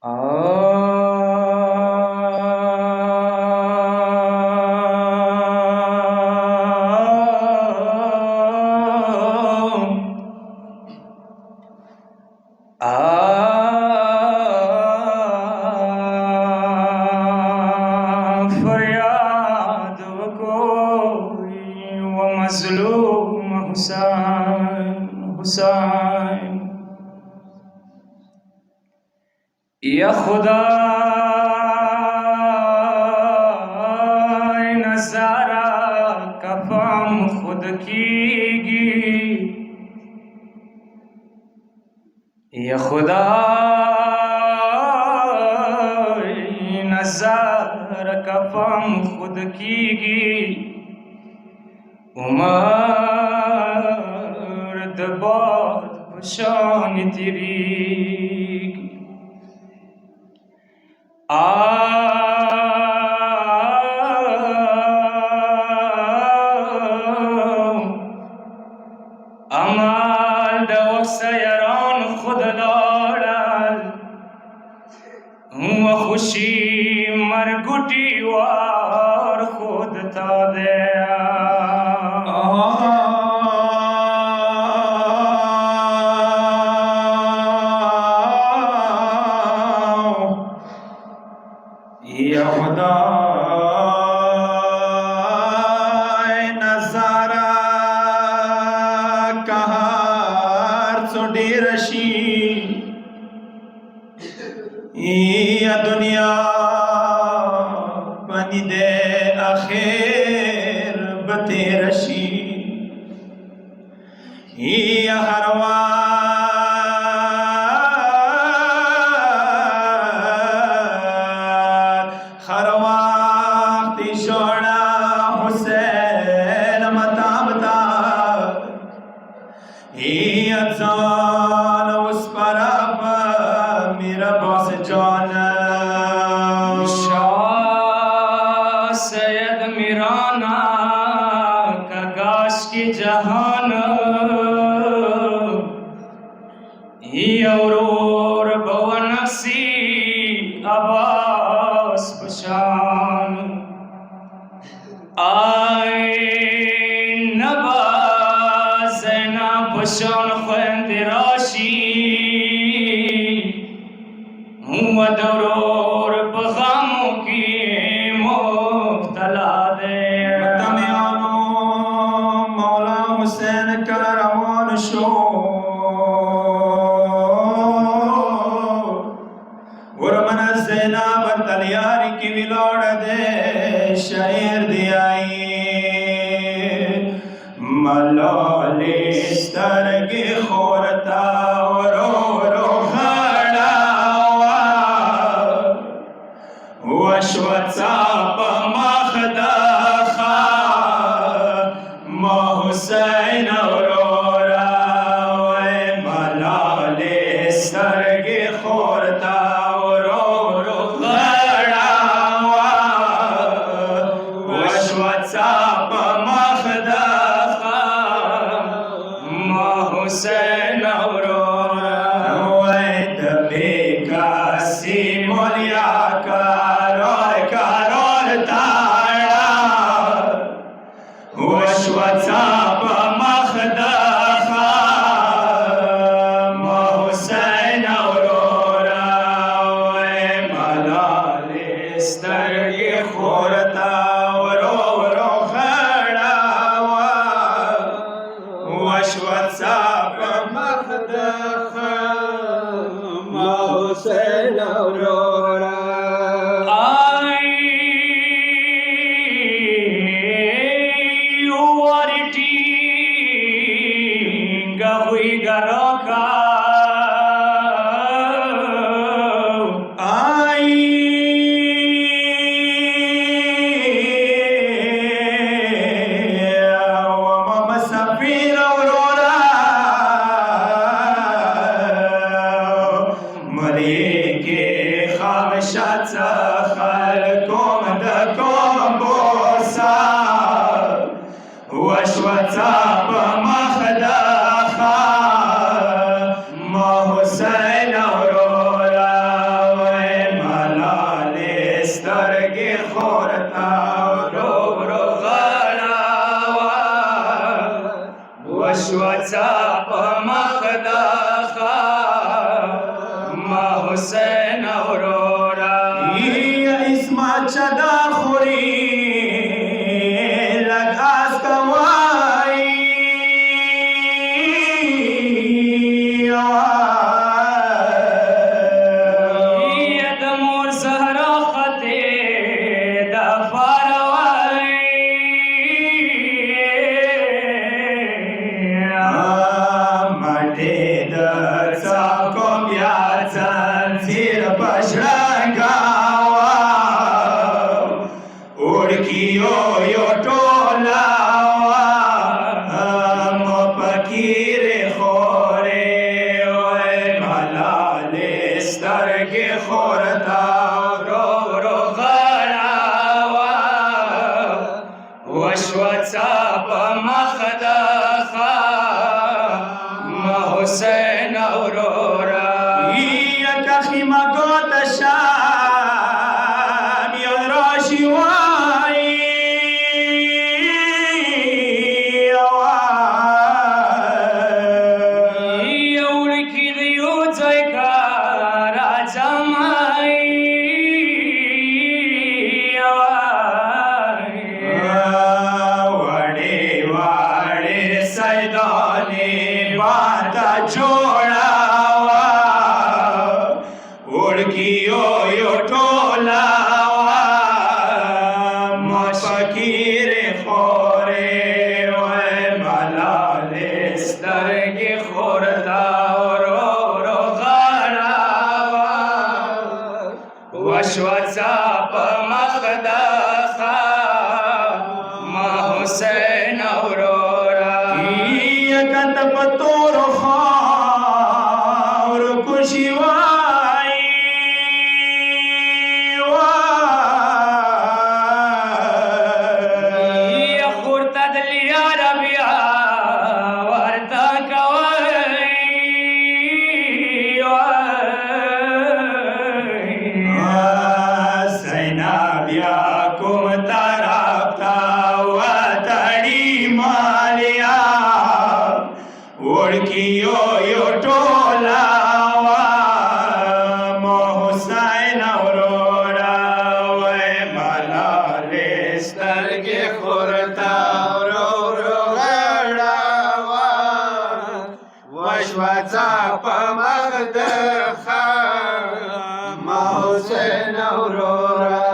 आ फरियाद कोई वो मजलूम हुसैन हुसैन या खुदा नजारा कफाम खुद कीगी या खुदा नज़ार कफाम खुद कीगी उमर दबाद पशान तेरी अमाल दव सयरान खुद लाड़ल हुआ खुशी मरगुटी वार खुद था दे या खुदा नजारा कहार सुडी रशी या दुनिया बनी दे आखिर बते रशी या हरवा जान उस पर मेरा बॉस जान शाह सैयद मिराना का गाश की जहान और बवनसी अब्बास पशान आए नबा पशान ख्वेंद राशी हुआ दौर बगामों की मुब्तला दे मौला हुसैन का रवान शो उर्मन ज़ैनब तलियारी की विलोड़ दे शायर दियाई मलाले सरगे खोरता रो रो खड़ावा वशवचा पमाखदा खा हुसैन औरोरा मलाले सरगे खोरता रो रो खड़ावा वशवचा पमाखदा हुसैन औरोरा बेकासी मोलिया कारोल ताड़ा वशवचा पमखदा हुसैन औरोरा मलाले स्तरगे खोरता रो रो खड़ावा वशवचा हुसैन औरोरा आई वारिटी गहुई गरोका आई सफीर औरोरा खामशाचा खलकोम दकोम बोसा वशवचा पमखदा खा हुसैन औरोरा چې دا خوري لږ اس کوایي د مور سهرا خطې د فاروای مټې د څاکو بیا ځنځیر په شرنګاوه وړکیو یو ټوله وه مو پکې خورې وای ملالې سترګې خورته ورو ورو غړاوه وشوه څاپه مخ د ما حسین اورورا یکه خیمه ګوته شام یو راشي وایي یو وړکي د یو ځای کا راجمعي وړې وړې سیدانې باندې جوړه وه وړکیو یو ټوله وه ما فقیرې خورې وای ملالې سترګې خوردا ورو ورو غړاوه وشوه څاپه مخ د ما حسین اورورا یکت په تورو خاورو کوشي وایي خور ته د لیاره بیا ورته کوئ زینب یا کوم طرف ته وتړي مالیا وړکیو یو ټوله وه مو حسین اورورا وای ملالې سترګې خورته ورو ورو غړاوه وشوه څاپه مخ د ما حسین اورورا